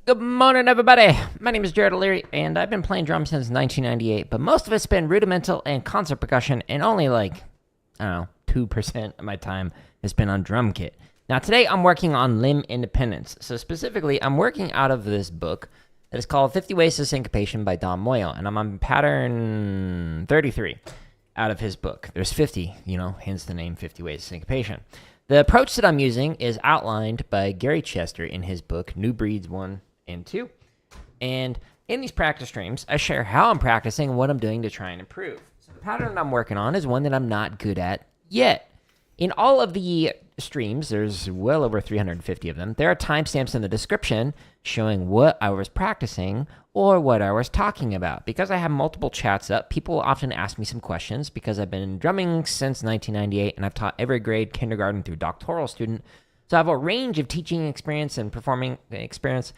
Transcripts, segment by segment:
Good morning, everybody. My name is Jared O'Leary, and I've been playing drums since 1998, but most of it's been rudimental and concert percussion, and only 2% of my time has been on drumkit. Now, today I'm working on limb independence. So specifically, I'm working out of this book that is called 50 Ways to Syncopation by Don Moyle, and I'm on pattern 33 out of his book. There's 50, hence the name 50 Ways to Syncopation. The approach that I'm using is outlined by Gary Chester in his book, New Breeds 1 and 2. And in these practice streams, I share how I'm practicing and what I'm doing to try and improve. So the pattern I'm working on is one that I'm not good at yet. In all of the streams, there's well over 350 of them, there are timestamps in the description showing what I was practicing or what I was talking about. Because I have multiple chats up, people often ask me some questions because I've been drumming since 1998 and I've taught every grade, kindergarten through doctoral student. So I have a range of teaching experience and performing experience,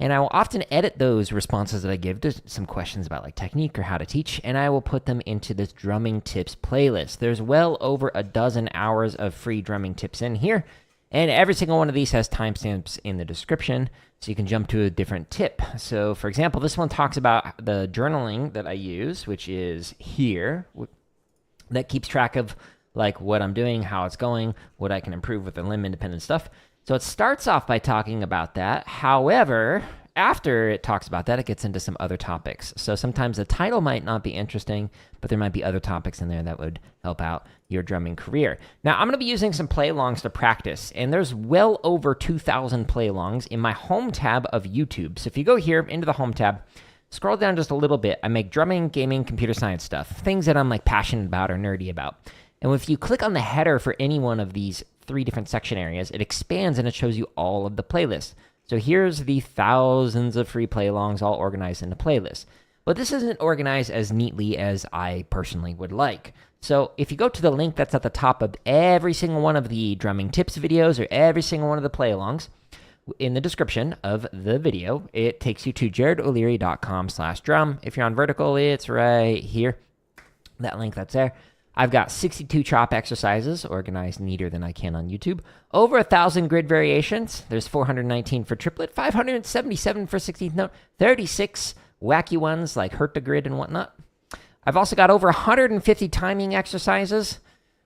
and I will often edit those responses that I give to some questions about like technique or how to teach, and I will put them into this drumming tips playlist. There's well over a dozen hours of free drumming tips in here, and every single one of these has timestamps in the description, so you can jump to a different tip. So for example, this one talks about the journaling that I use, which is here, that keeps track of like what I'm doing, how it's going, what I can improve with the limb independent stuff. So it starts off by talking about that. However, after it talks about that, it gets into some other topics. So sometimes the title might not be interesting, but there might be other topics in there that would help out your drumming career. Now, I'm going to be using some play-alongs to practice, and there's well over 2,000 play-alongs in my home tab of YouTube. So if you go here into the home tab, scroll down just a little bit. I make drumming, gaming, computer science stuff, things that I'm like passionate about or nerdy about. And if you click on the header for any one of these 3 different section areas, it expands and it shows you all of the playlists. So here's the thousands of free play-alongs all organized into playlists. But this isn't organized as neatly as I personally would like. So if you go to the link that's at the top of every single one of the drumming tips videos or every single one of the play-alongs, in the description of the video, it takes you to jaredoleary.com/drum. If you're on vertical, it's right here. That link that's there. I've got 62 chop exercises, organized neater than I can on YouTube. Over 1,000 grid variations. There's 419 for triplet, 577 for 16th note, 36 wacky ones like hurt the grid and whatnot. I've also got over 150 timing exercises.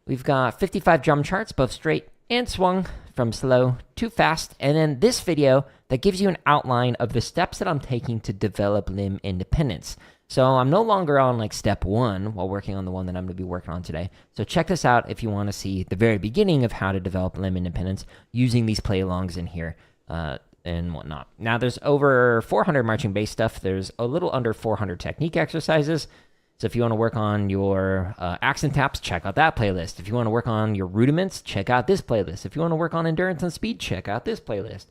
We've got 55 drum charts, both straight and swung, from slow to fast. And then this video that gives you an outline of the steps that I'm taking to develop limb independence. So I'm no longer on like step 1 while working on the one that I'm going to be working on today. So check this out if you want to see the very beginning of how to develop limb independence using these play-alongs in here and whatnot. Now there's over 400 marching bass stuff. There's a little under 400 technique exercises. So if you want to work on your accent taps, check out that playlist. If you want to work on your rudiments, check out this playlist. If you want to work on endurance and speed, check out this playlist.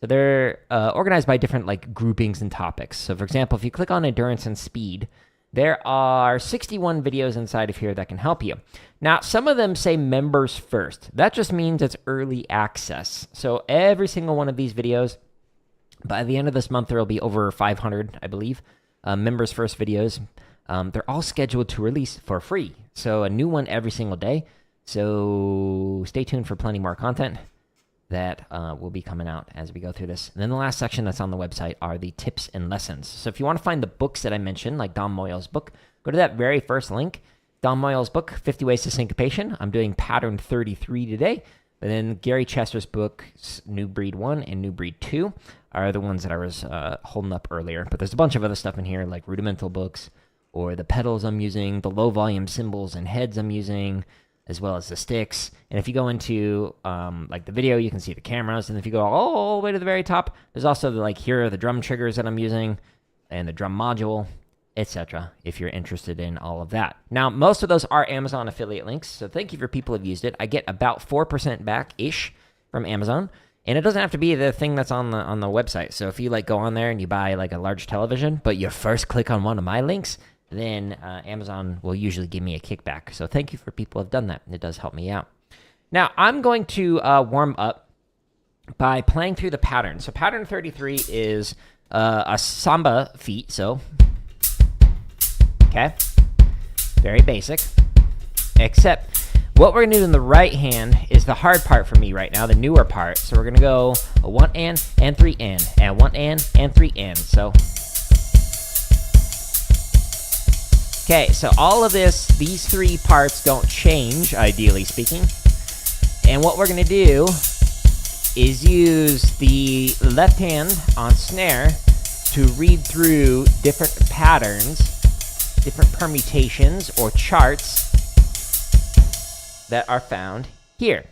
So they're organized by different like groupings and topics. So for example, if you click on endurance and speed, there are 61 videos inside of here that can help you. Now, some of them say members first. That just means it's early access. So every single one of these videos, by the end of this month, there will be over 500, I believe, members first videos. They're all scheduled to release for free. So a new one every single day. So stay tuned for plenty more content that will be coming out as we go through this. And then the last section that's on the website are the tips and lessons. So if you want to find the books that I mentioned, like Don Moyle's book, go to that very first link, Don Moyle's book, 50 Ways to Syncopation. I'm doing pattern 33 today. But then Gary Chester's book, New Breed 1 and New Breed 2, are the ones that I was holding up earlier. But there's a bunch of other stuff in here, like rudimental books, or the pedals I'm using, the low volume cymbals and heads I'm using, as well as the sticks. And if you go into like the video, you can see the cameras. And if you go all the way to the very top, there's also the, like, here are the drum triggers that I'm using and the drum module, etc. if you're interested in all of that. Now, most of those are Amazon affiliate links, so thank you for people who've used it. I get about 4% back-ish from Amazon, and it doesn't have to be the thing that's on the website. So if you like go on there and you buy like a large television, but you first click on one of my links, then Amazon will usually give me a kickback. So thank you for people who have done that. It does help me out. Now, I'm going to warm up by playing through the pattern. So pattern 33 is a Samba feat. So, okay, very basic. Except What we're going to do in the right hand is the hard part for me right now, the newer part. So we're going to go a 1 and 3 and 1 and 3 and. So, okay, so all of these 3 parts don't change, ideally speaking. And what we're going to do is use the left hand on snare to read through different patterns, different permutations or charts that are found here.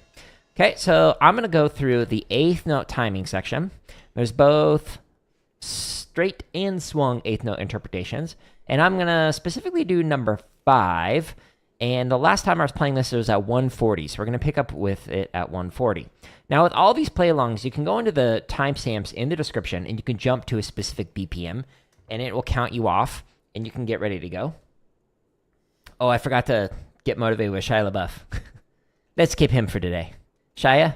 Okay, so I'm going to go through the 8th note timing section. There's both straight and swung 8th note interpretations, and I'm going to specifically do number 5. And the last time I was playing this, it was at 140, so we're going to pick up with it at 140. Now, with all these play-alongs, you can go into the timestamps in the description, and you can jump to a specific BPM, and it will count you off, and you can get ready to go. Oh, I forgot to get motivated with Shia LaBeouf. Let's skip him for today. Shia,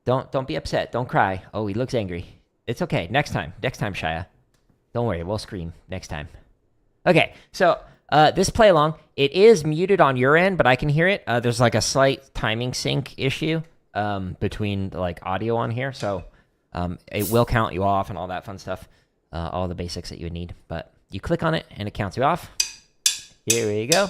don't be upset. Don't cry. Oh, he looks angry. It's okay. Next time, Shia. Don't worry. We'll scream next time. Okay, so this play along, it is muted on your end, but I can hear it. There's like a slight timing sync issue between like audio on here, so it will count you off and all that fun stuff, all the basics that you would need. But you click on it and it counts you off. Here we go.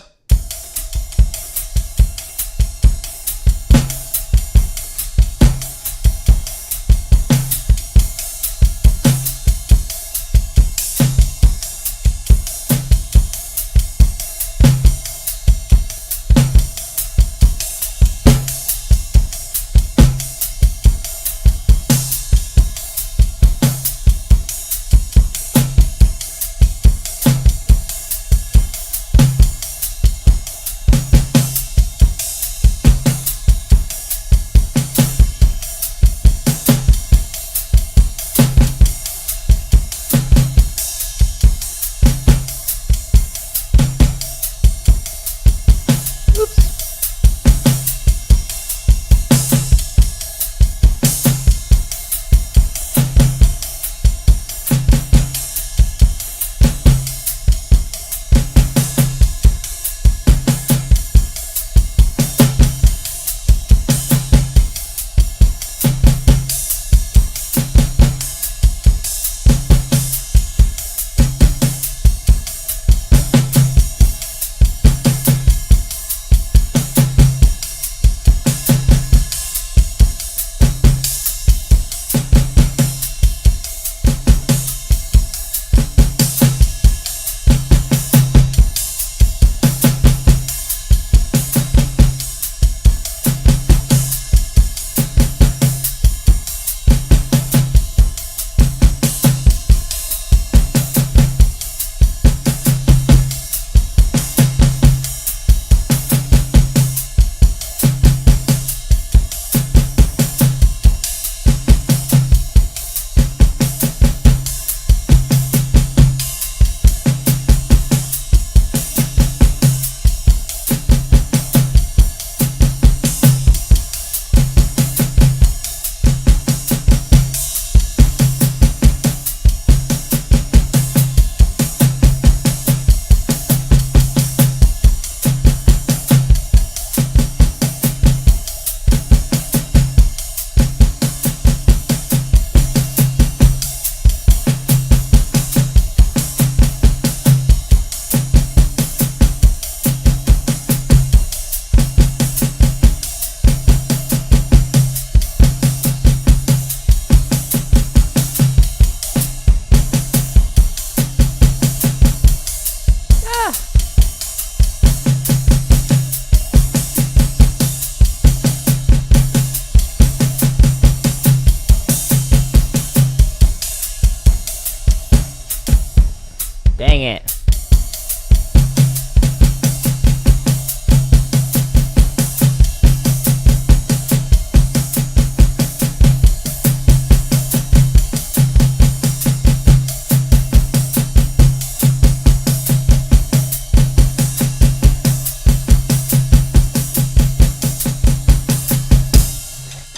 Dang it.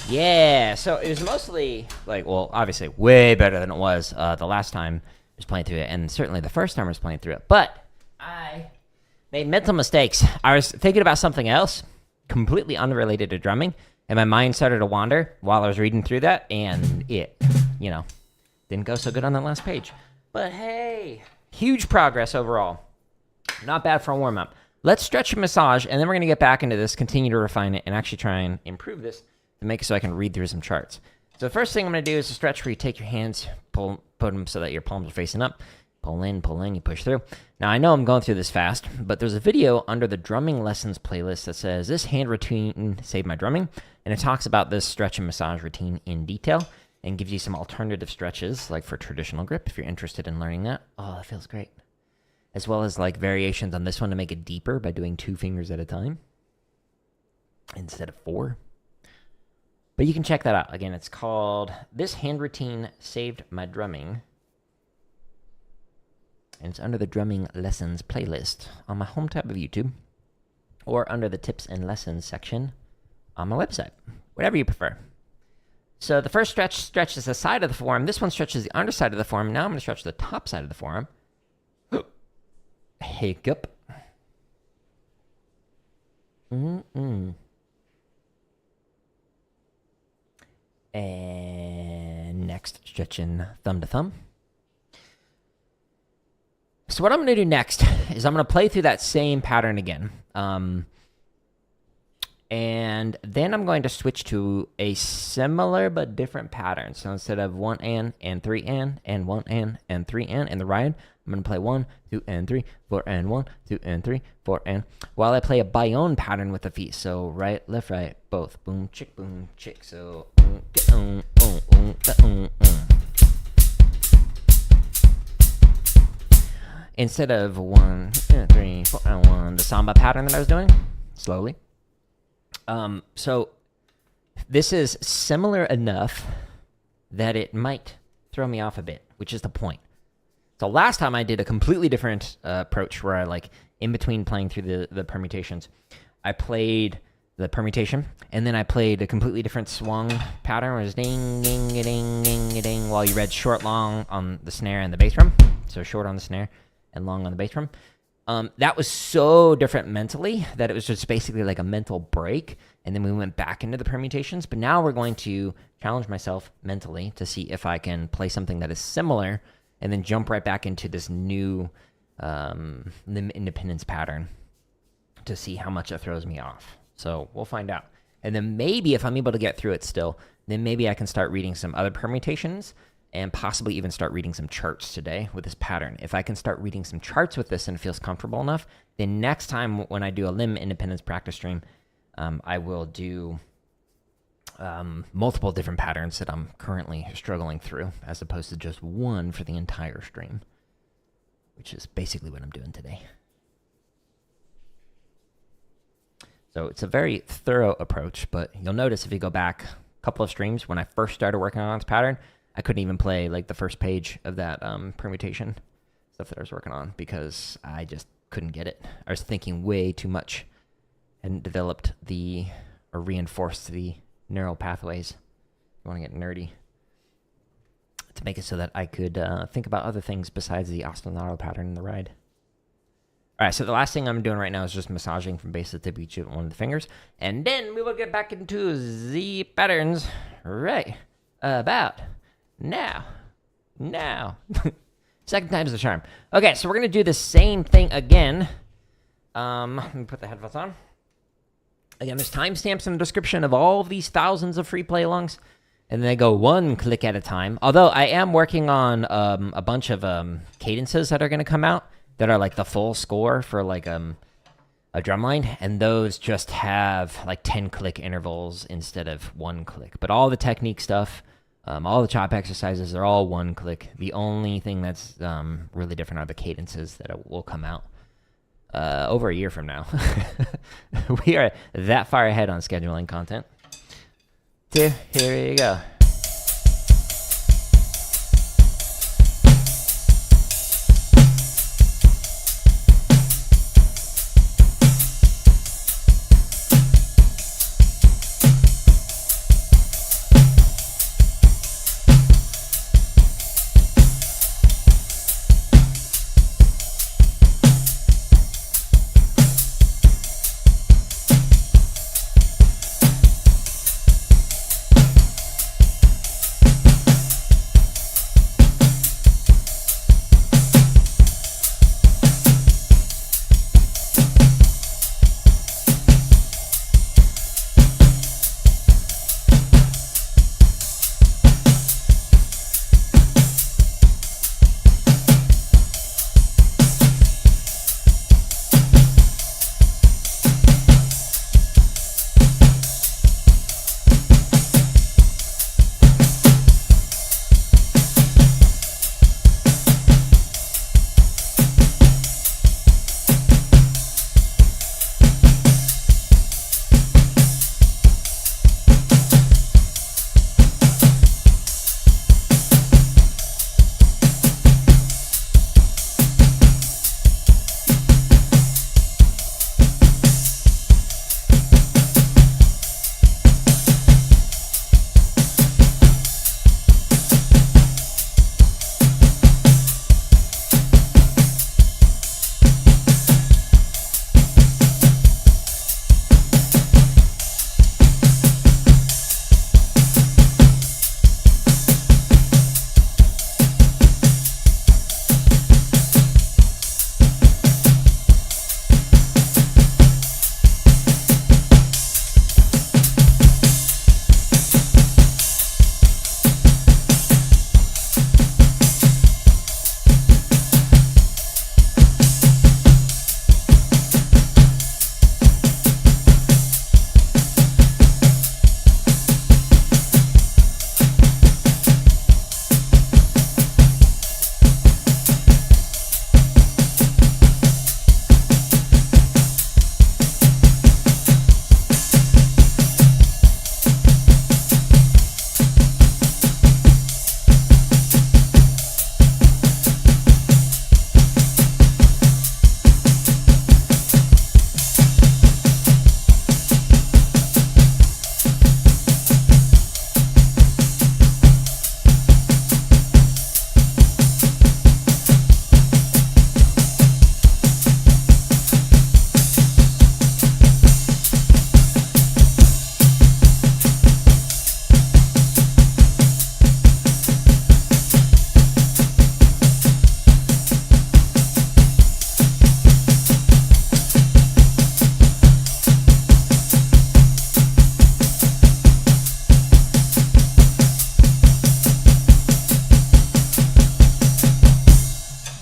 Yeah, so it was mostly, like, well, obviously way better than it was the last time I was playing through it, and certainly the first time I was playing through it, but I made mental mistakes. I was thinking about something else, completely unrelated to drumming, and my mind started to wander while I was reading through that, and it, didn't go so good on that last page. But hey, huge progress overall. Not bad for a warm-up. Let's stretch and massage, and then we're going to get back into this, continue to refine it, and actually try and improve this to make it so I can read through some charts. So the first thing I'm going to do is a stretch where you take your hands, put them so that your palms are facing up. Pull in, you push through. Now, I know I'm going through this fast, but there's a video under the drumming lessons playlist that says, this hand routine saved my drumming, and it talks about this stretch and massage routine in detail and gives you some alternative stretches, like for traditional grip, if you're interested in learning that. Oh, that feels great. As well as like variations on this one to make it deeper by doing 2 fingers at a time instead of 4. But you can check that out. Again, it's called This Hand Routine Saved My Drumming. And it's under the drumming lessons playlist on my home tab of YouTube or under the tips and lessons section on my website, whatever you prefer. So the first stretch stretches the side of the forearm. This one stretches the underside of the forearm. Now I'm going to stretch the top side of the forearm. Hiccup. And next, stretching thumb to thumb. So what I'm going to do next is I'm going to play through that same pattern again. And then I'm going to switch to a similar but different pattern. So instead of 1 and 3 and 1 and 3 and in the ride, I'm going to play 1, 2, and 3, 4, and 1, 2, and 3, 4, and while I play a Baião pattern with the feet. So right, left, right, both. Boom, chick, boom, chick. So instead of 1, 2, 3, 4, and 1, the Samba pattern that I was doing, slowly. So this is similar enough that it might throw me off a bit, which is the point. So last time I did a completely different approach where I in between playing through the permutations, I played the permutation and then I played a completely different swung pattern where it was ding, ding, ding, ding, ding, while you read short, long on the snare and the bass drum. So short on the snare and long on the bass drum. That was so different mentally that it was just basically like a mental break. And then we went back into the permutations. But now we're going to challenge myself mentally to see if I can play something that is similar and then jump right back into this new limb independence pattern to see how much it throws me off. So we'll find out. And then maybe if I'm able to get through it still, then maybe I can start reading some other permutations and possibly even start reading some charts today with this pattern. If I can start reading some charts with this and it feels comfortable enough, then next time when I do a limb independence practice stream, I will do multiple different patterns that I'm currently struggling through, as opposed to just one for the entire stream, which is basically what I'm doing today. So it's a very thorough approach, but you'll notice if you go back a couple of streams, when I first started working on this pattern, I couldn't even play like the first page of that permutation stuff that I was working on because I just couldn't get it. I was thinking way too much and developed or reinforced the neural pathways. I want to get nerdy to make it so that I could think about other things besides the ostinato pattern in the ride. All right, so the last thing I'm doing right now is just massaging from base to tip each one of the fingers, and then we will get back into the patterns right about now. Second time's the charm. Okay, so we're going to do the same thing again. Let me put the headphones on. Again, there's timestamps in the description of all of these thousands of free play-alongs, and they go one click at a time. Although I am working on a bunch of cadences that are going to come out that are like the full score for like a drum line, and those just have like 10-click intervals instead of 1 click. But all the technique stuff, all the chop exercises are all 1 click. The only thing that's really different are the cadences that will come out over a year from now. We are that far ahead on scheduling content. Here we go.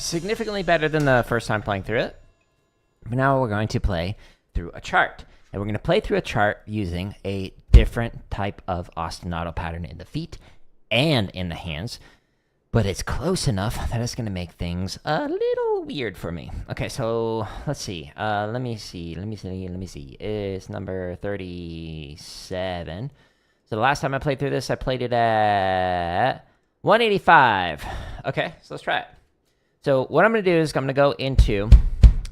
significantly better than the first time playing through it. But now we're going to play through a chart. And we're going to play through a chart using a different type of ostinato pattern in the feet and in the hands. But it's close enough that it's going to make things a little weird for me. Okay, so let's see. Let me see. It's number 37. So the last time I played through this, I played it at 185. Okay, so let's try it. So what I'm going to do is I'm going to go into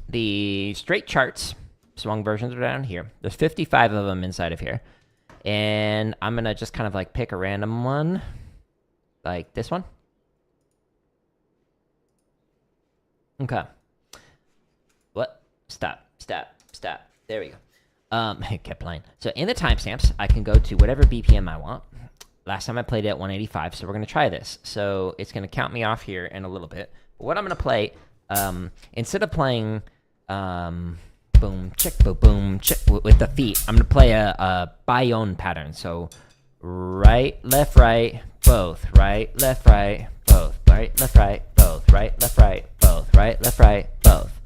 the straight charts. Swung versions are down here. There's 55 of them inside of here. And I'm going to just kind of like pick a random one. Like this one. Okay. What? Stop. There we go. It kept playing. So in the timestamps, I can go to whatever BPM I want. Last time I played it at 185, so we're going to try this. So it's going to count me off here in a little bit. But what I'm going to play, instead of playing boom, check, boom, check with the feet, I'm going to play a Baião pattern. So right, left, both. Right, left, both. Right, left, both. Right, left, both. Right, left, both.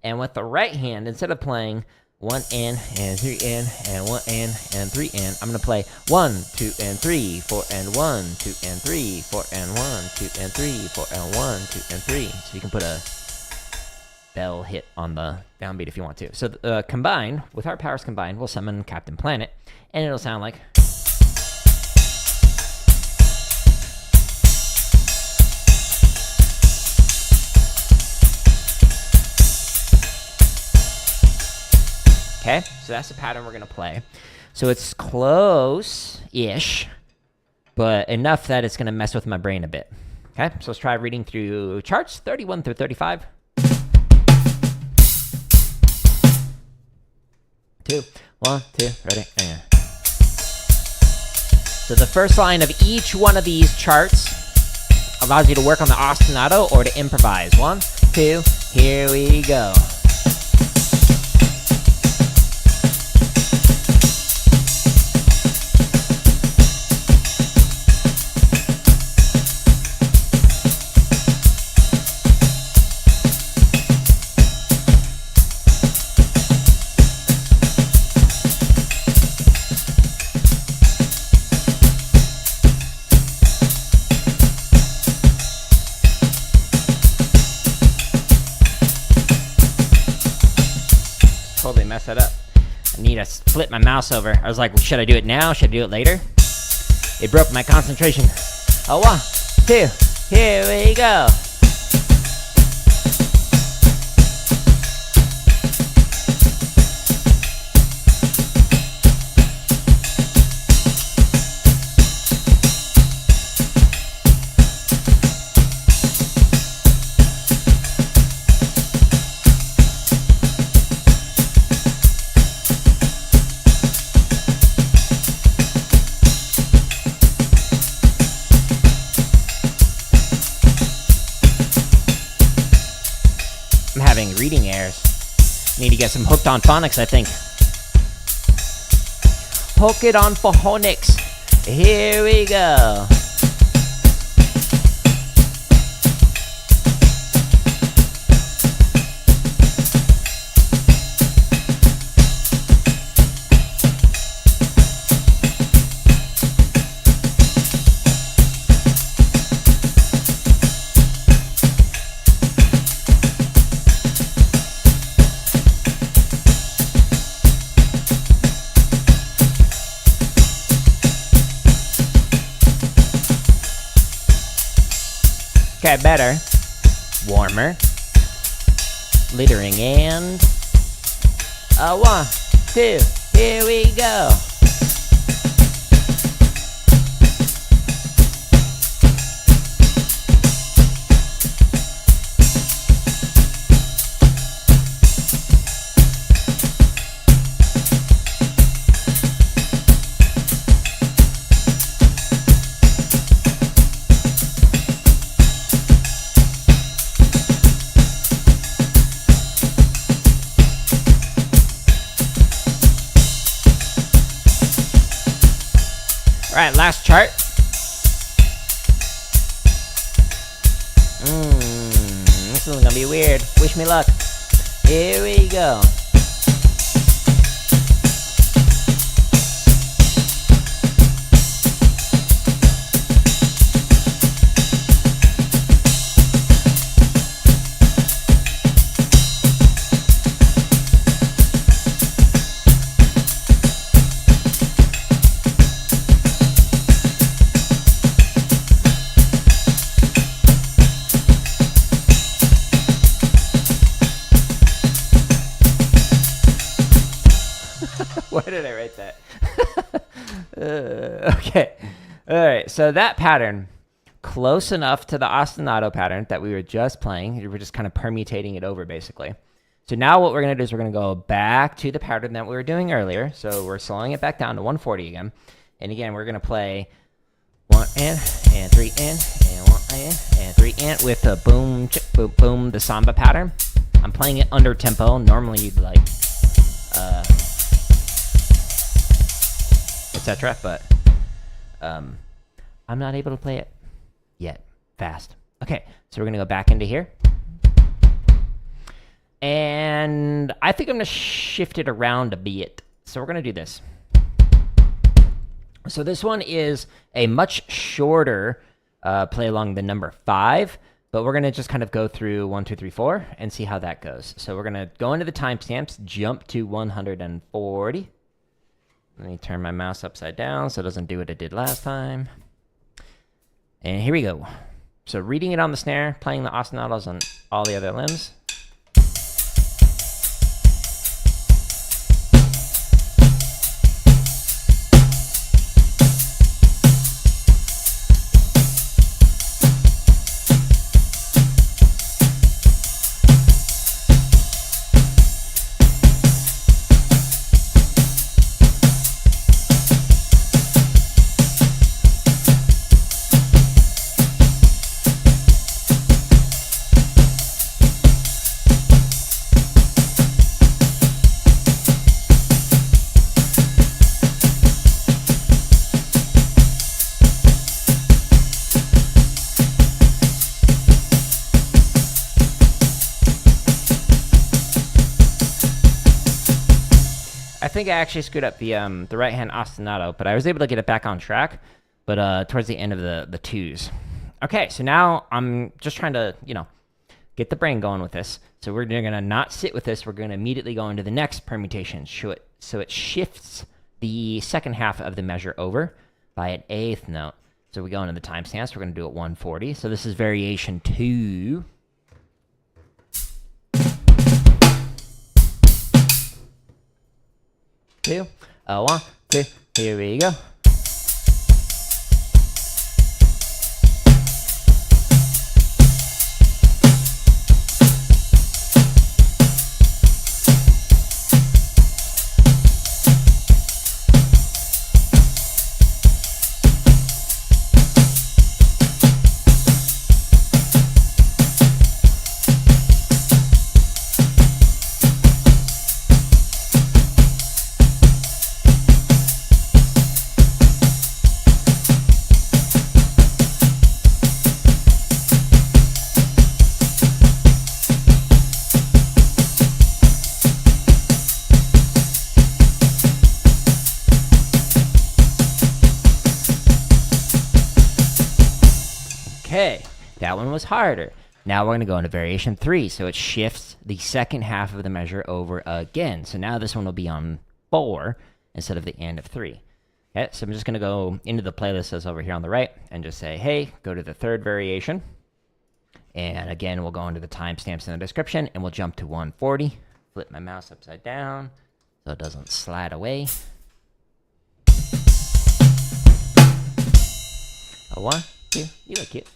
And with the right hand, instead of playing 1 in and 3 in and 1 in and 3 in, I'm gonna play 1, 2 and 3, 4 and 1, 2 and 3, 4 and 1, 2 and 3, 4 and 1, 2 and 3. So you can put a bell hit on the downbeat if you want to. So combined, with our powers combined, we'll summon Captain Planet, and it'll sound like. Okay, so that's the pattern we're going to play. So it's close-ish, but enough that it's going to mess with my brain a bit. Okay, so let's try reading through charts, 31 through 35. 2, 1, 2, ready, and. So the first line of each one of these charts allows you to work on the ostinato or to improvise. 1, 2, here we go. Totally mess that up. I need to flip my mouse over. I was like, well, should I do it now? Should I do it later? It broke my concentration. 1, 2, here we go. I'm having reading errors. Need to get some hooked on phonics, I think. Hook it on phonics. Here we go. Okay, better. Warmer. Littering and. 1, 2, here we go. Alright, last chart. This is gonna be weird. Wish me luck. Here we go. Why did I write that? Okay. All right. So that pattern, close enough to the ostinato pattern that we were just playing. We were just kind of permutating it over, basically. So now what we're going to do is we're going to go back to the pattern that we were doing earlier. So we're slowing it back down to 140 again. And again, we're going to play 1 and 3 and 1 and 3 and with the boom, chip, boom, boom, the samba pattern. I'm playing it under tempo. Normally you'd like... etc. But I'm not able to play it yet fast. Okay, so we're gonna go back into here, and I think I'm gonna shift it around a bit. So we're gonna do this. So this one is a much shorter play along the number 5, but we're gonna just kind of go through 1, 2, 3, 4 and see how that goes. So we're gonna go into the timestamps, jump to 140. Let me turn my mouse upside down so it doesn't do what it did last time. And here we go. So reading it on the snare, playing the ostinatos on all the other limbs. I think I actually screwed up the right hand ostinato, but I was able to get it back on track, but towards the end of the twos. Okay, so now I'm just trying to, get the brain going with this. So we're going to not sit with this. We're going to immediately go into the next permutation. So it shifts the second half of the measure over by an eighth note. So we go into the timestamps. We're going to do it 140. So this is variation 2. Two, 1, 2, here we go. Okay, that one was harder. Now we're going to go into variation 3, so it shifts the second half of the measure over again. So now this one will be on 4 instead of the end of 3. Okay, so I'm just going to go into the playlist that's over here on the right and just say, hey, go to the third variation. And again, we'll go into the timestamps in the description, and we'll jump to 140. Flip my mouse upside down so it doesn't slide away. 1, 2, you look cute.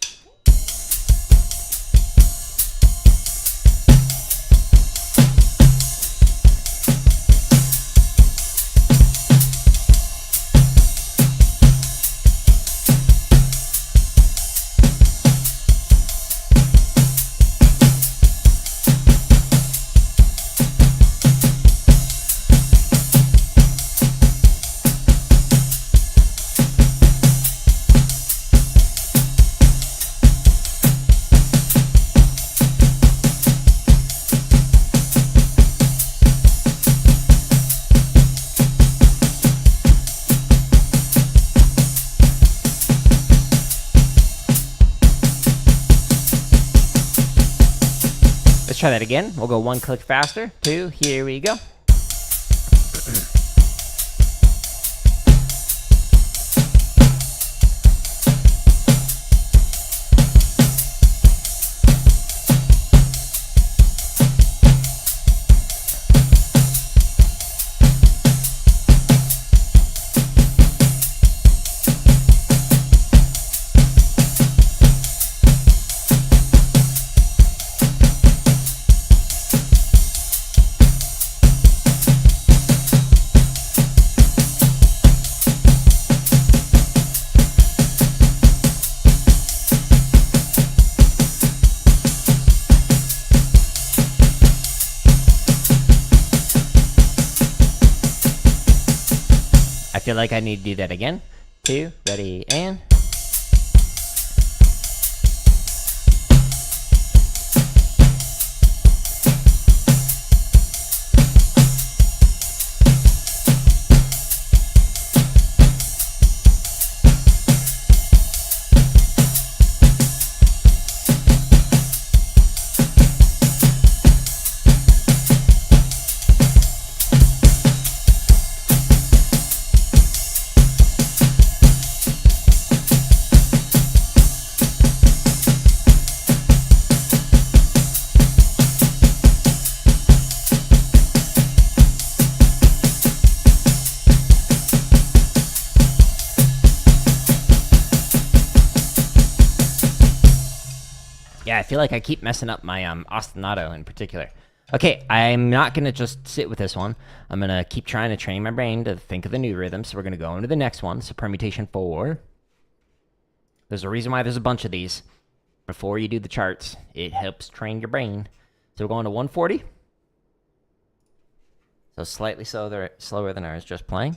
Let's try that again. We'll go 1 click faster. 2, here we go. I feel like I need to do that again. 2, ready, and... Yeah, I feel like I keep messing up my ostinato in particular. Okay, I'm not going to just sit with this one. I'm going to keep trying to train my brain to think of the new rhythm, so we're going to go into the next one. So permutation 4. There's a reason why there's a bunch of these. Before you do the charts, it helps train your brain. So we're going to 140. So slightly slower than ours, just playing.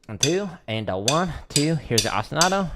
1, 2, and a 1, 2. Here's the ostinato.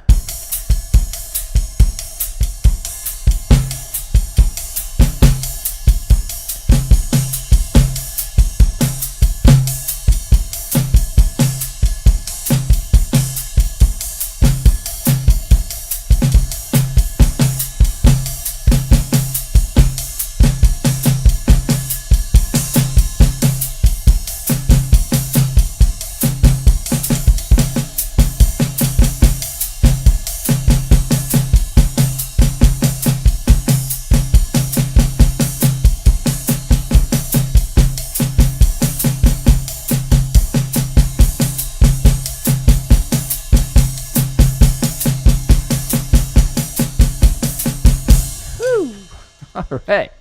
All right.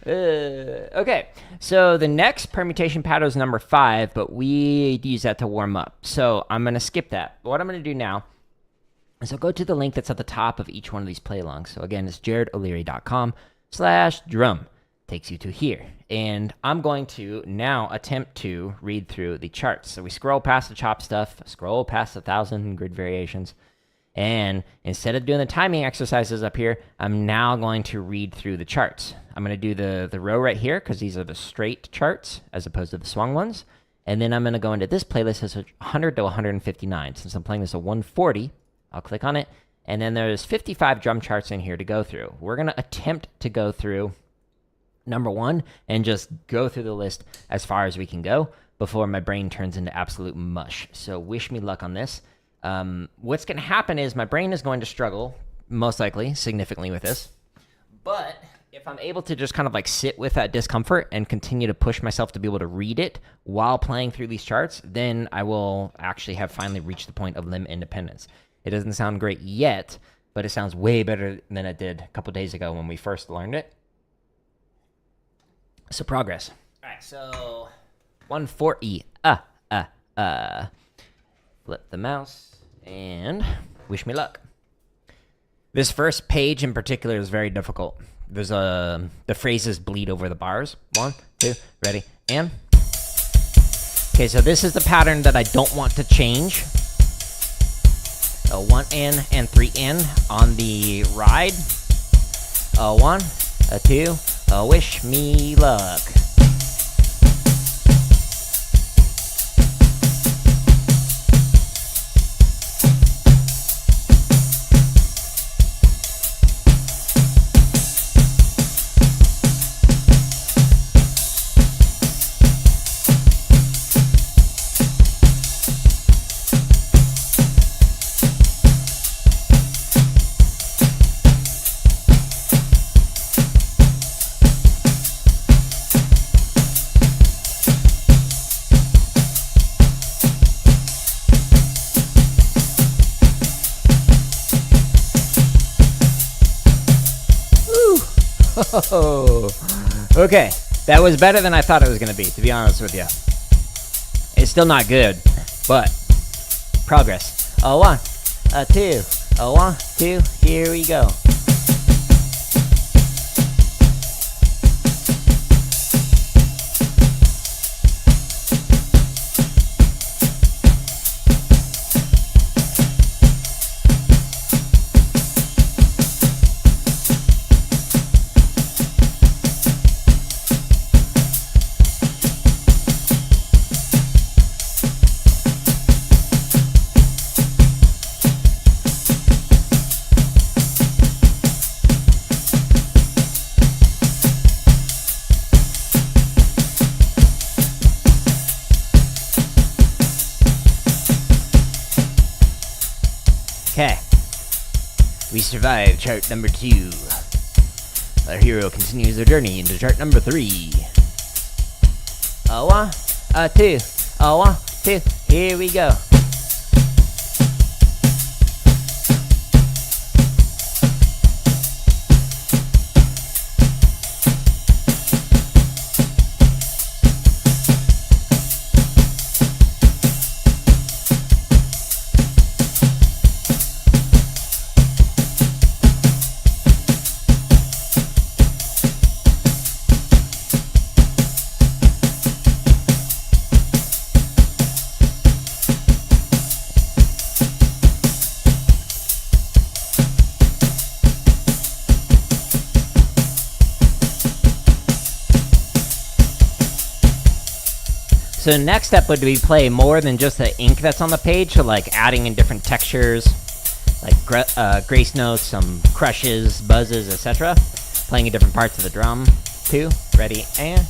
Okay. So the next permutation pattern is number 5, but we use that to warm up. So I'm going to skip that. What I'm going to do now is I'll go to the link that's at the top of each one of these play-alongs. So again, it's jaredoleary.com/drum. Takes you to here. And I'm going to now attempt to read through the charts. So we scroll past the chop stuff, scroll past 1,000 grid variations. And instead of doing the timing exercises up here, I'm now going to read through the charts. I'm going to do the row right here because these are the straight charts as opposed to the swung ones. And then I'm going to go into this playlist as 100 to 159. Since I'm playing this at 140, I'll click on it. And then there's 55 drum charts in here to go through. We're going to attempt to go through number 1 and just go through the list as far as we can go before my brain turns into absolute mush. So wish me luck on this. What's going to happen is my brain is going to struggle, most likely, significantly with this. But if I'm able to just kind of like sit with that discomfort and continue to push myself to be able to read it while playing through these charts, then I will actually have finally reached the point of limb independence. It doesn't sound great yet, but it sounds way better than it did a couple days ago when we first learned it. So progress. All right, so 140. Flip the mouse. And wish me luck. This first page in particular is very difficult. There's the phrases bleed over the bars. 1, 2, ready, and. Okay, so this is the pattern that I don't want to change. A 1 in and 3 in on the ride. A 1, a 2, a wish me luck. Okay, that was better than I thought it was going to be honest with you. It's still not good, but progress. A 1, a 2, a 1, 2, here we go. Okay. We survived chart number 2. Our hero continues their journey into chart number 3. A 1, a 2, a 1, 2, here we go. So the next step would be play more than just the ink that's on the page, so like adding in different textures, like grace notes, some crushes, buzzes, etc. Playing in different parts of the drum, too. Ready, and...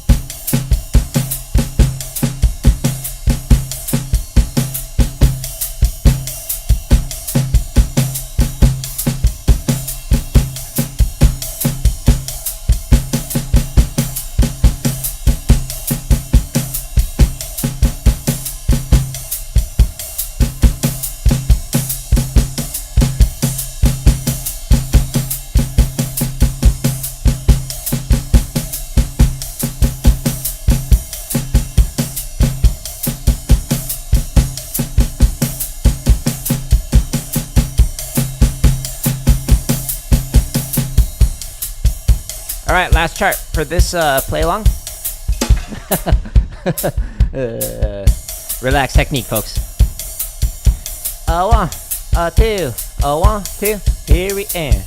Alright, last chart for this play along. Relax technique, folks. A 1, a 2, a 1, 2, here we are.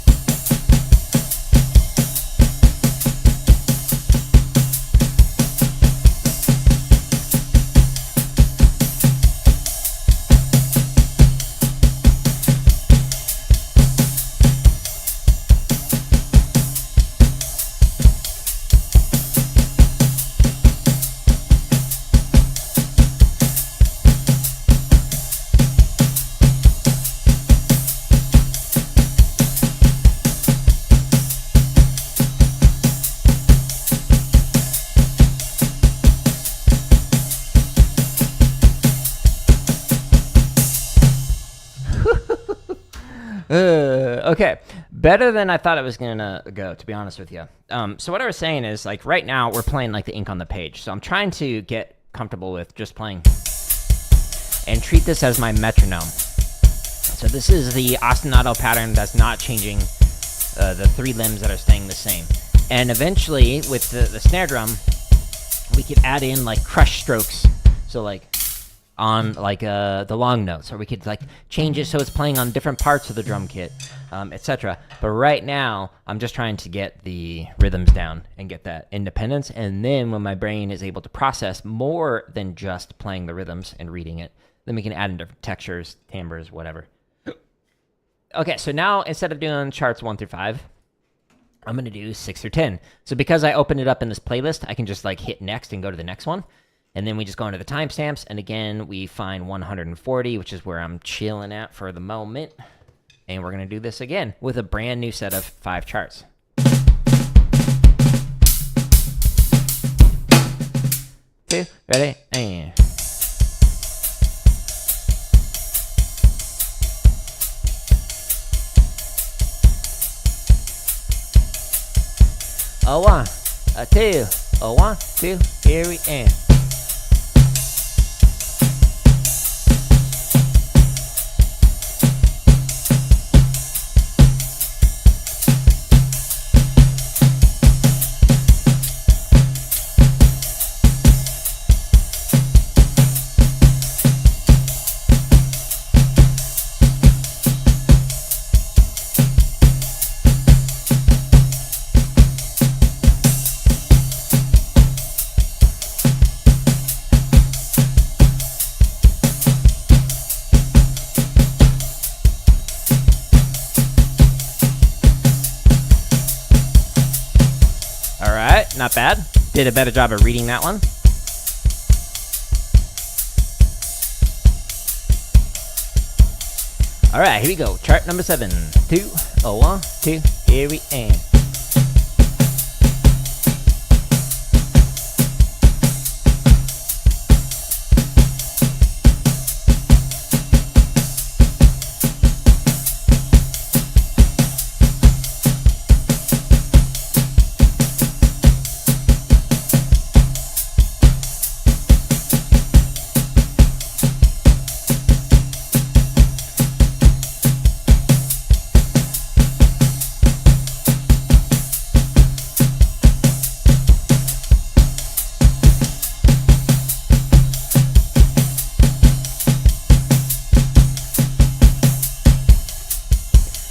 Okay, better than I thought it was gonna go, to be honest with you. So what I was saying is, like, right now we're playing like the ink on the page, so I'm trying to get comfortable with just playing and treat this as my metronome. So this is the ostinato pattern that's not changing, the 3 limbs that are staying the same. And eventually, with the snare drum, we could add in like crush strokes, so like on like the long notes, or we could like change it so it's playing on different parts of the drum kit, etc. But right now I'm just trying to get the rhythms down and get that independence, and then when my brain is able to process more than just playing the rhythms and reading it, then we can add in different textures, timbres, whatever. Okay, so now instead of doing charts 1 through 5, I'm gonna do 6 through 10. So because I opened it up in this playlist, I can just like hit next and go to the next one. And then we just go into the timestamps, and again, we find 140, which is where I'm chilling at for the moment. And we're going to do this again with a brand new set of 5 charts. Two, ready, and... A 1, a 2, a 1, 2, here we end. Alright, not bad. Did a better job of reading that one. Alright, here we go. Chart number 7. 2, a 1, 2, here we end.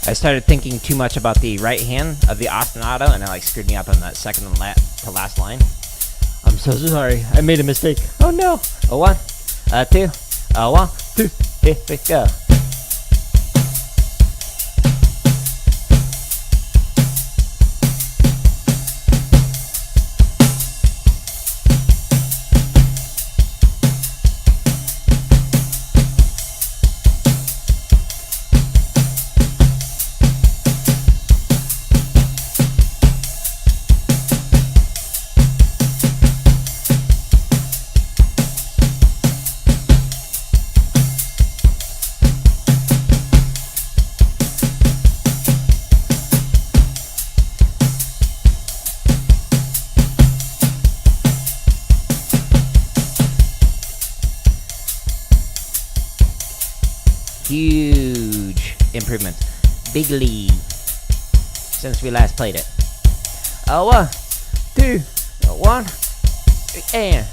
I started thinking too much about the right hand of the ostinato, and I screwed me up on that second to last line. I'm so sorry. I made a mistake. Oh no. A 1, a 2, a 1, 2. Here we go. Huge improvement. Big lead since we last played it. A 1, 2, a 1, and.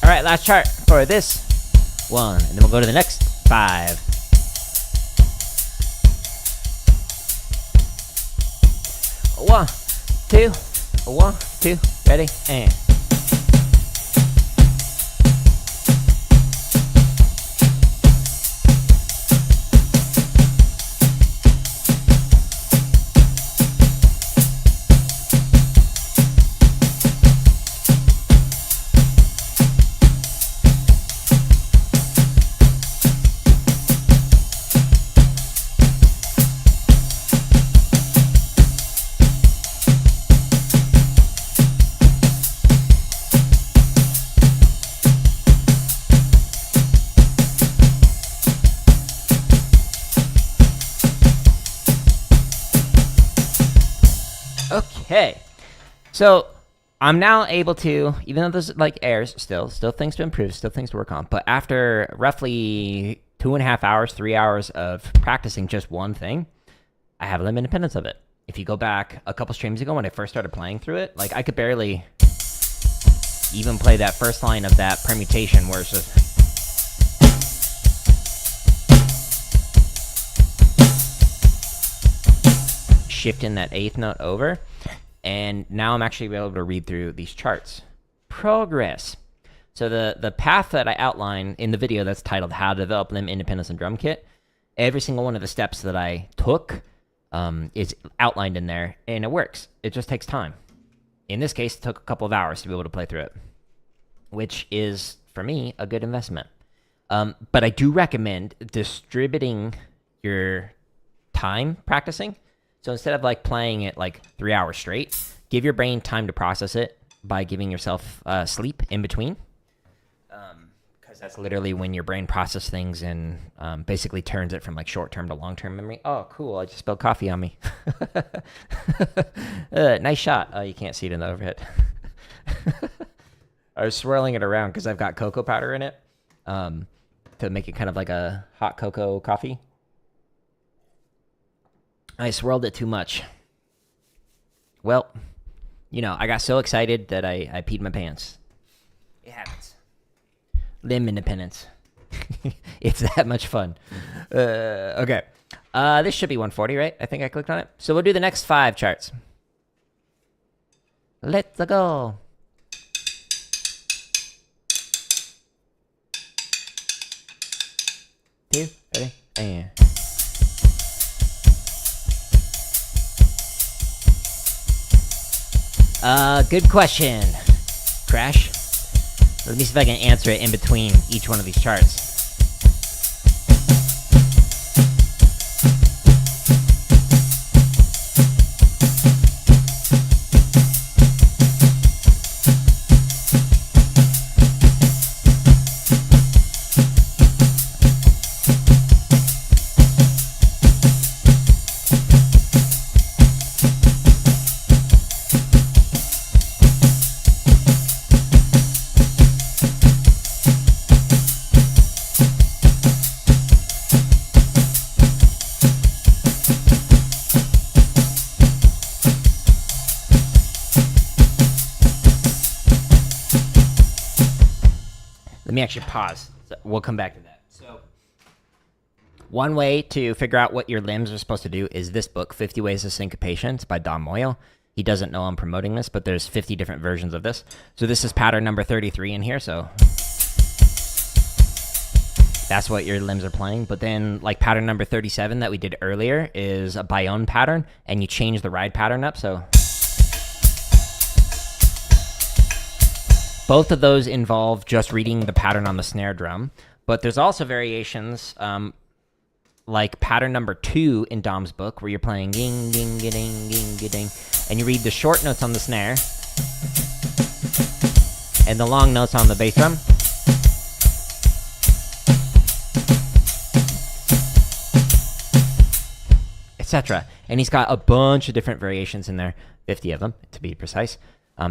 Alright, last chart for this one, and then we'll go to the next 5. A 1, 2, a 1, 2, ready, and. Okay, so I'm now able to, even though there's errors, still things to improve, still things to work on. But after roughly 2.5 hours, 3 hours of practicing just one thing, I have limb independence of it. If you go back a couple streams ago when I first started playing through it, I could barely even play that first line of that permutation where it's just. Shifting that 8th note over, and now I'm actually able to read through these charts. Progress. So the path that I outline in the video that's titled How to Develop Limb Independence in Drum Kit, every single one of the steps that I took is outlined in there, and it works. It just takes time. In this case, it took a couple of hours to be able to play through it, which is, for me, a good investment. But I do recommend distributing your time practicing. So instead of like playing it like 3 hours straight, give your brain time to process it by giving yourself sleep in between. Because that's literally when your brain processes things and basically turns it from like short-term to long-term memory. Oh, cool. I just spilled coffee on me. Nice shot. Oh, you can't see it in the overhead. I was swirling it around because I've got cocoa powder in it to make it kind of like a hot cocoa coffee. I swirled it too much. Well, you know, I got so excited that I peed my pants. It happens. Limb independence. It's that much fun. Okay. This should be 140, right? I think I clicked on it. So we'll do the next 5 charts. Let's go. Two, ready, and... good question, Crash. Let me see if I can answer it in between each one of these charts. Let me actually pause. So we'll come back to that. So one way to figure out what your limbs are supposed to do is this book, 50 Ways of Syncopation. It's by Don Moyle. He doesn't know I'm promoting this, but there's 50 different versions of this. So this is pattern number 33 in here, so that's what your limbs are playing. But then like pattern number 37 that we did earlier is a Baião pattern, and you change the ride pattern up, so... Both of those involve just reading the pattern on the snare drum, but there's also variations like pattern number 2 in Dom's book, where you're playing ding, ding, ding, ding, ding, ding, and you read the short notes on the snare and the long notes on the bass drum. Etc. And he's got a bunch of different variations in there, 50 of them to be precise.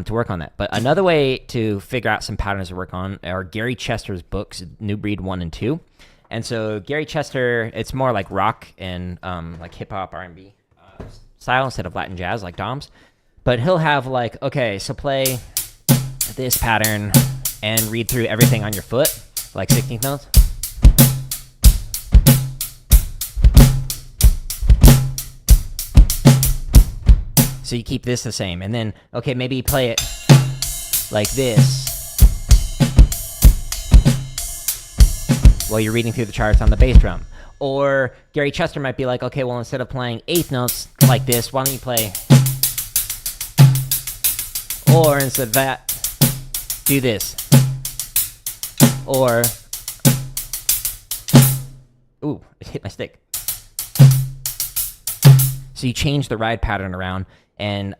To work on that. But another way to figure out some patterns to work on are Gary Chester's books, New Breed 1 and 2. And so Gary Chester, it's more like rock and like hip-hop, R&B style instead of Latin jazz like Dom's. But he'll have like, okay, so play this pattern and read through everything on your foot, like 16th notes. So you keep this the same, and then, okay, maybe you play it like this while you're reading through the charts on the bass drum. Or Gary Chester might be like, okay, well, instead of playing 8th notes like this, why don't you play... Or instead of that, do this. Or... Ooh, it hit my stick. So you change the ride pattern around and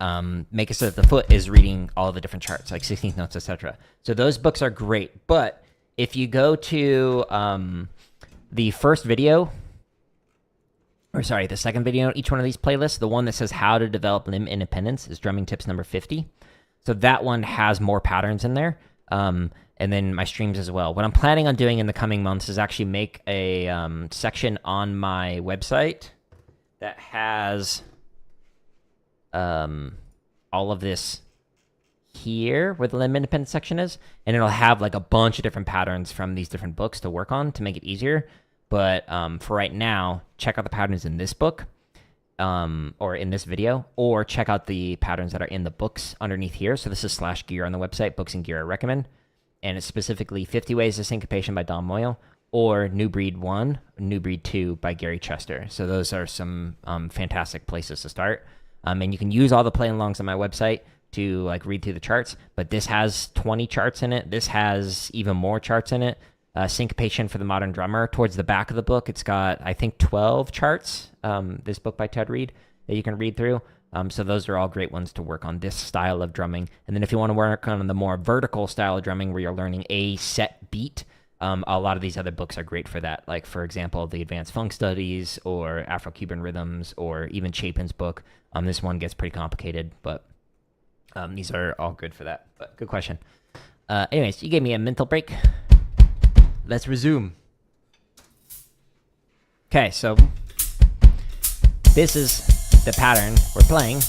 make it so that the foot is reading all the different charts, like 16th notes, etc. So those books are great. But if you go to the first video, or sorry, the second video in each one of these playlists, the one that says How to Develop Limb Independence is Drumming Tips number 50. So that one has more patterns in there. And then my streams as well. What I'm planning on doing in the coming months is actually make a section on my website that has all of this here where the limb independence section is, and it'll have like a bunch of different patterns from these different books to work on to make it easier. But for right now, check out the patterns in this book or in this video, or check out the patterns that are in the books underneath here. So this is /gear on the website, books and gear I recommend. and it's specifically 50 Ways to Syncopation by Don Moyle or New Breed 1, New Breed 2 by Gary Chester. So those are some fantastic places to start. And you can use all the play-alongs on my website to like read through the charts, but this has 20 charts in it. This has even more charts in it. Syncopation for the Modern Drummer. Towards the back of the book, it's got, I think, 12 charts, this book by Ted Reed, that you can read through. So those are all great ones to work on this style of drumming. And then if you want to work on the more vertical style of drumming where you're learning a set beat, a lot of these other books are great for that. Like, for example, the Advanced Funk Studies or Afro-Cuban Rhythms or even Chapin's book. This one gets pretty complicated, but these are all good for that. But good question. Anyways, you gave me a mental break. Let's resume. Okay, so this is the pattern we're playing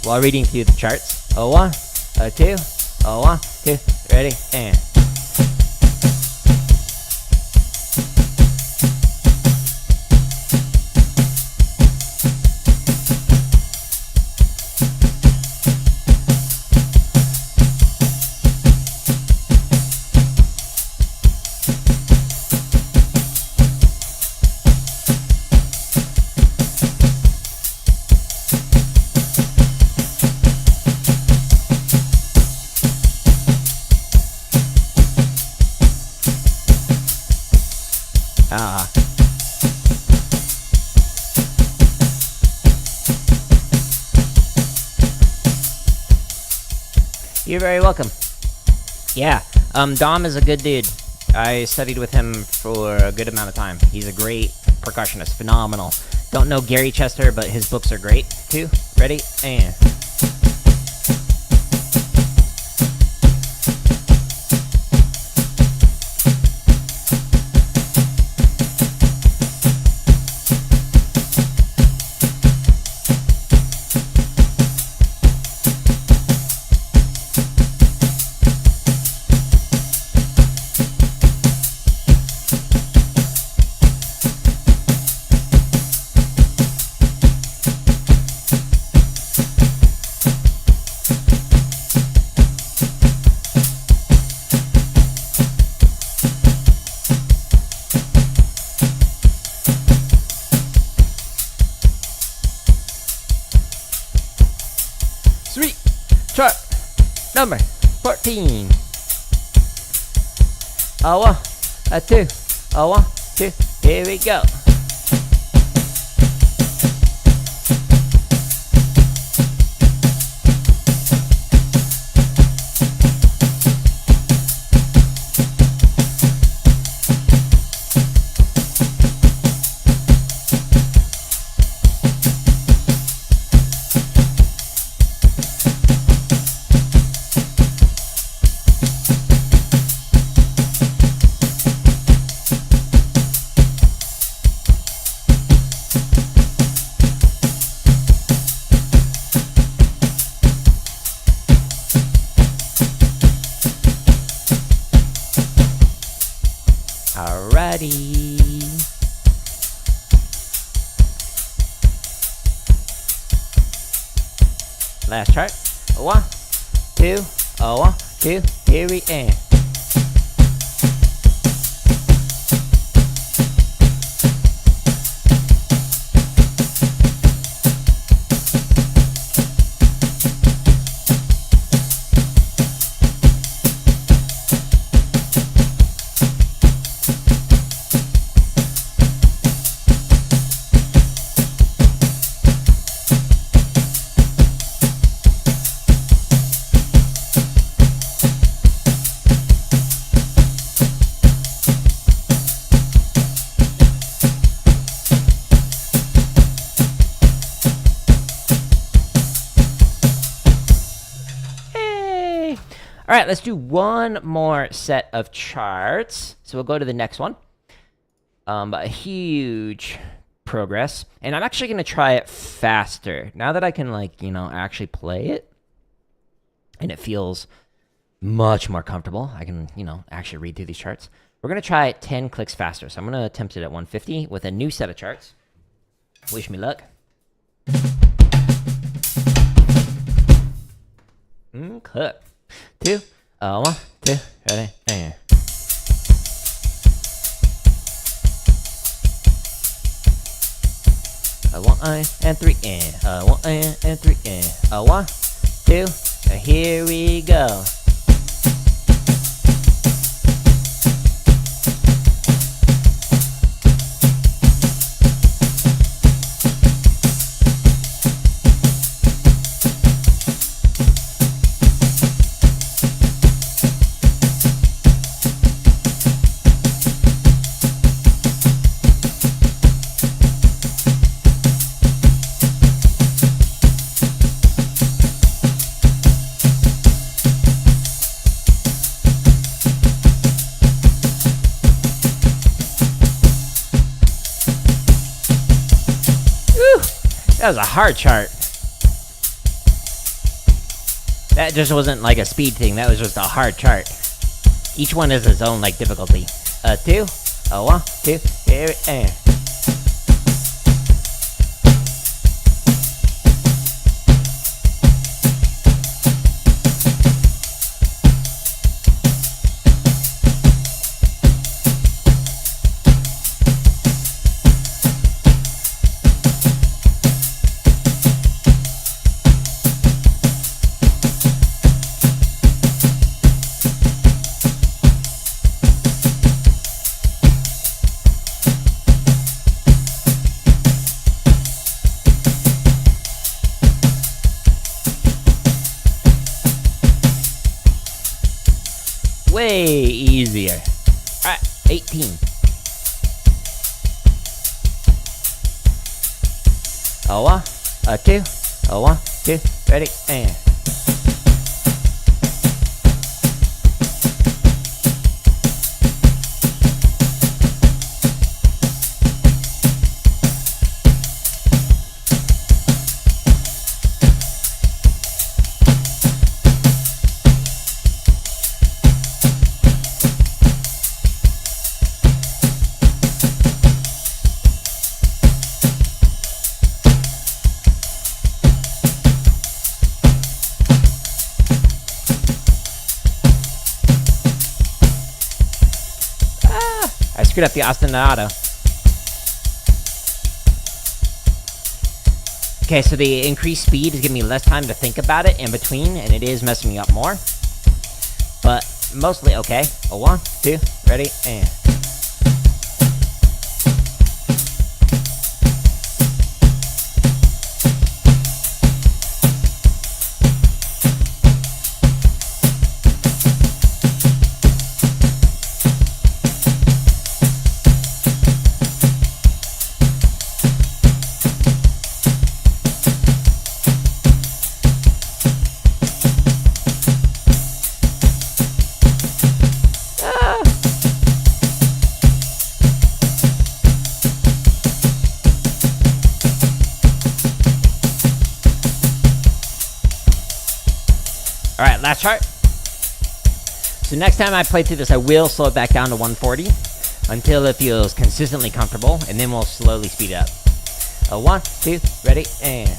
while reading through the charts. A 1, a 2, a 1, 2, ready, and... You're very welcome. Yeah, Dom is a good dude. I studied with him for a good amount of time. He's a great percussionist, phenomenal. Don't know Gary Chester, but his books are great too. Ready? And... chart number 14. A 1, a 2, a 1, 2. Here we go. Alrighty. Last chart. A 1, 2, a 1, 2. Here we end. All right, let's do one more set of charts. So we'll go to the next one. A huge progress. And I'm actually going to try it faster. Now that I can, like, actually play it. And it feels much more comfortable. I can, actually read through these charts. We're going to try it 10 clicks faster. So I'm going to attempt it at 150 with a new set of charts. Wish me luck. Cut. 2, 1, 2, ready, and. A 1 and 3 and a 1 and 3 and a 1, 2, here we go. That was a hard chart. That just wasn't like a speed thing. That was just a hard chart. Each one is its own like difficulty. A 2, a 1, 2, here and. Way easier. Alright, 18. A 1, a 2, a 1, 2, ready, and. I screwed up the ostinato. Okay, so the increased speed is giving me less time to think about it in between, and it is messing me up more. But mostly okay. A 1, 2, ready, and. Alright, last chart. So next time I play through this, I will slow it back down to 140 until it feels consistently comfortable, and then we'll slowly speed it up. A 1, 2, ready, and.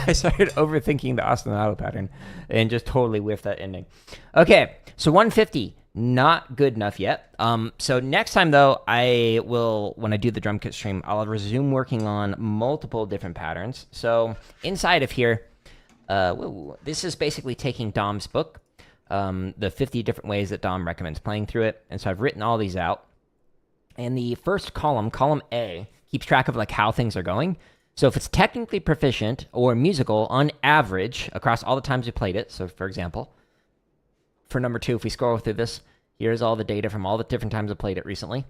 I started overthinking the ostinato pattern and just totally whiffed that ending. Okay, so 150, not good enough yet. So next time though, I will, when I do the drum kit stream, I'll resume working on multiple different patterns. So inside of here, this is basically taking Dom's book, the 50 different ways that Dom recommends playing through it. And so I've written all these out. And the first column, column A, keeps track of like how things are going. So if it's technically proficient or musical on average across all the times you played it, so for example, for number 2, if we scroll through this, here's all the data from all the different times I played it recently.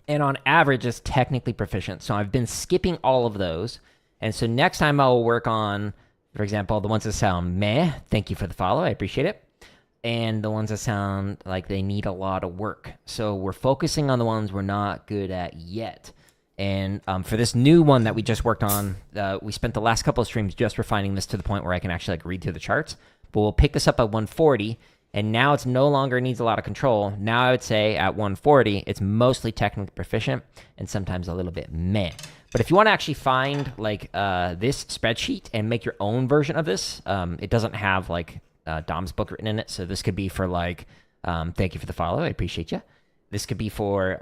And on average, it's technically proficient. So I've been skipping all of those And so next time I'll work on, for example, the ones that sound meh. Thank you for the follow. I appreciate it. And the ones that sound like they need a lot of work. So we're focusing on the ones we're not good at yet. And for this new one that we just worked on, we spent the last couple of streams just refining this to the point where I can actually like read through the charts. But we'll pick this up at 140, and now it's no longer needs a lot of control. Now I would say at 140, it's mostly technically proficient and sometimes a little bit meh. But if you want to actually find like this spreadsheet and make your own version of this, it doesn't have like Dom's book written in it. So this could be for like, thank you for the follow. I appreciate you. This could be for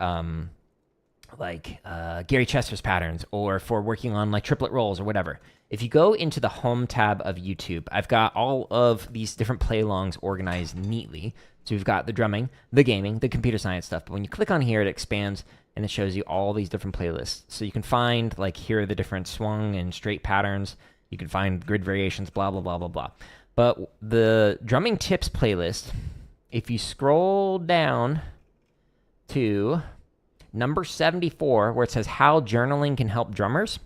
Gary Chester's patterns, or for working on like triplet rolls or whatever. If you go into the home tab of YouTube, I've got all of these different play-alongs organized neatly. So we've got the drumming, the gaming, the computer science stuff. But when you click on here, it expands and it shows you all these different playlists. So you can find like here are the different swung and straight patterns. You can find grid variations, blah, blah, blah, blah, blah. But the drumming tips playlist, if you scroll down to number 74, where it says how journaling can help drummers,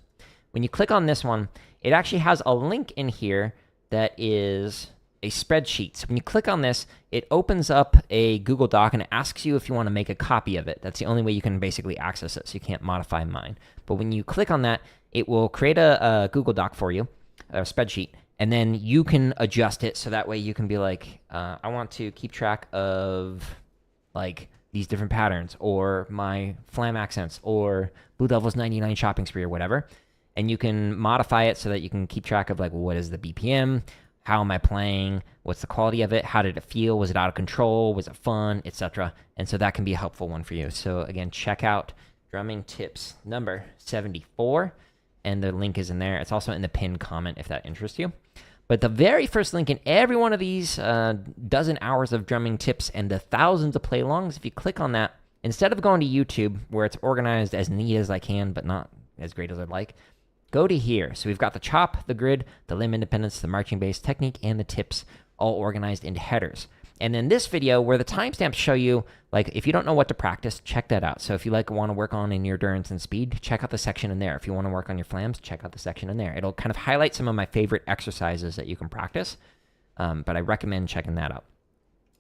when you click on this one, it actually has a link in here that is a spreadsheet. So when you click on this, it opens up a Google Doc and it asks you if you want to make a copy of it. That's the only way you can basically access it, so you can't modify mine. But when you click on that, it will create a Google Doc for you, a spreadsheet, and then you can adjust it so that way you can be like, I want to keep track of like these different patterns, or my flam accents, or Blue Devil's 99 shopping spree, or whatever. And you can modify it so that you can keep track of like, well, what is the BPM? How am I playing? What's the quality of it? How did it feel? Was it out of control? Was it fun? Etc. And so that can be a helpful one for you. So again, check out Drumming Tips number 74, and the link is in there. It's also in the pinned comment if that interests you. But the very first link in every one of these dozen hours of drumming tips and the thousands of play-alongs, if you click on that, instead of going to YouTube, where it's organized as neat as I can, but not as great as I'd like, go to here. So we've got the chop, the grid, the limb independence, the marching bass technique, and the tips all organized into headers. And then this video, where the timestamps show you, like, if you don't know what to practice, check that out. So if you like want to work on in your endurance and speed, check out the section in there. If you want to work on your flams, check out the section in there. It'll kind of highlight some of my favorite exercises that you can practice, but I recommend checking that out.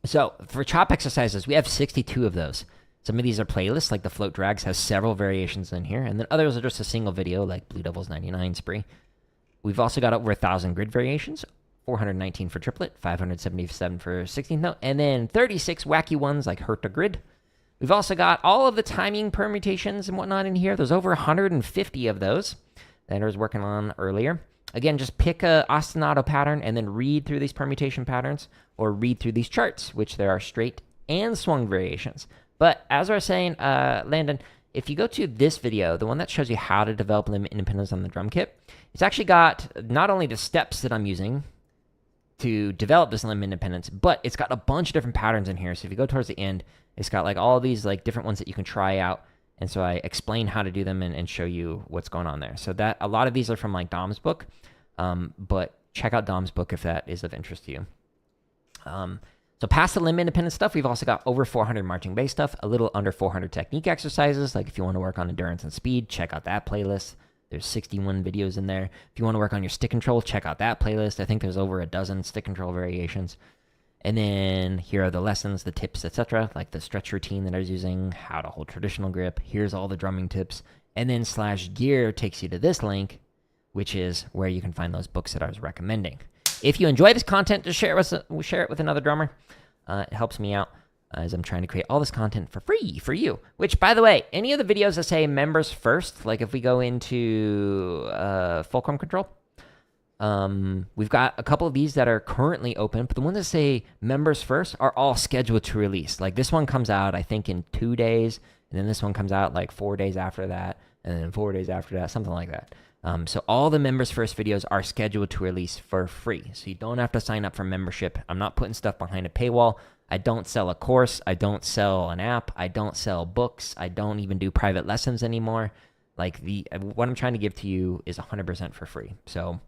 So for chop exercises, we have 62 of those. Some of these are playlists, like the Float Drags has several variations in here, and then others are just a single video, like Blue Devil's 99 spree. We've also got over 1,000 grid variations, 419 for triplet, 577 for 16th note, and then 36 wacky ones like Hurt the Grid. We've also got all of the timing permutations and whatnot in here. There's over 150 of those that I was working on earlier. Again, just pick a ostinato pattern and then read through these permutation patterns, or read through these charts, which there are straight and swung variations. But as I was saying, Landon, if you go to this video, the one that shows you how to develop limb independence on the drum kit, it's actually got not only the steps that I'm using to develop this limb independence, but it's got a bunch of different patterns in here. So if you go towards the end, it's got like all these like different ones that you can try out. And so I explain how to do them and show you what's going on there. So that a lot of these are from like Dom's book, but check out Dom's book if that is of interest to you. So past the limb independent stuff, we've also got over 400 marching bass stuff, a little under 400 technique exercises. Like if you want to work on endurance and speed, check out that playlist. There's 61 videos in there. If you want to work on your stick control, check out that playlist. I think there's over a dozen stick control variations. And then here are the lessons, the tips, etc., like the stretch routine that I was using, how to hold traditional grip. Here's all the drumming tips. And then /gear takes you to this link, which is where you can find those books that I was recommending. If you enjoy this content, just share it with another drummer. It helps me out as I'm trying to create all this content for free for you. Which, by the way, any of the videos that say members first, like if we go into Fulcrum Control, we've got a couple of these that are currently open, but the ones that say members first are all scheduled to release. Like this one comes out, I think, in 2 days, and then this one comes out like 4 days after that, and then 4 days after that, something like that. So all the members first videos are scheduled to release for free. So you don't have to sign up for membership. I'm not putting stuff behind a paywall. I don't sell a course. I don't sell an app. I don't sell books. I don't even do private lessons anymore. Like what I'm trying to give to you is 100% for free. So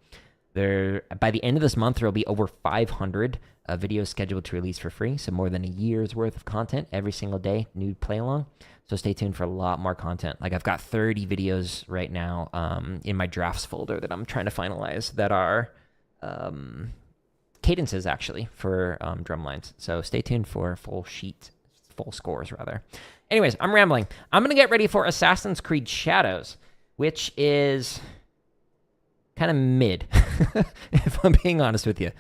By the end of this month, there will be over 500 videos scheduled to release for free. So more than a year's worth of content every single day, new play along. So stay tuned for a lot more content. Like I've got 30 videos right now in my drafts folder that I'm trying to finalize that are cadences actually for drum lines. So stay tuned for full scores rather. Anyways, I'm rambling. I'm going to get ready for Assassin's Creed Shadows, which is kind of mid, if I'm being honest with you.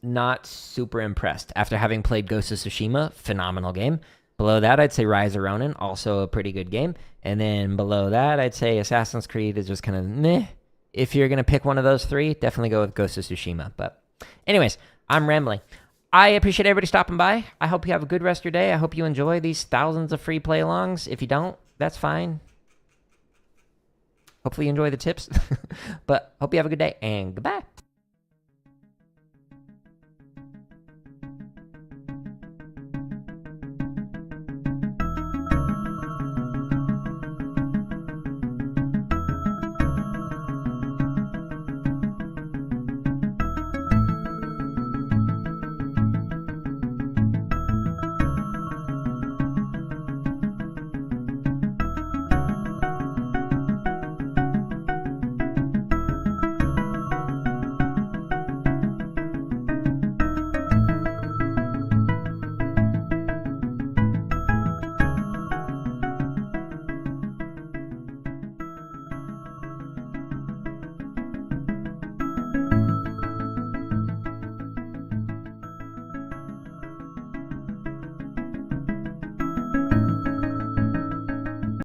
Not super impressed. After having played Ghost of Tsushima, phenomenal game. Below that, I'd say Rise of Ronin, also a pretty good game. And then below that, I'd say Assassin's Creed is just kind of meh. If you're going to pick one of those three, definitely go with Ghost of Tsushima. But anyways, I'm rambling. I appreciate everybody stopping by. I hope you have a good rest of your day. I hope you enjoy these thousands of free play-alongs. If you don't, that's fine. Hopefully you enjoy the tips. But hope you have a good day, and goodbye.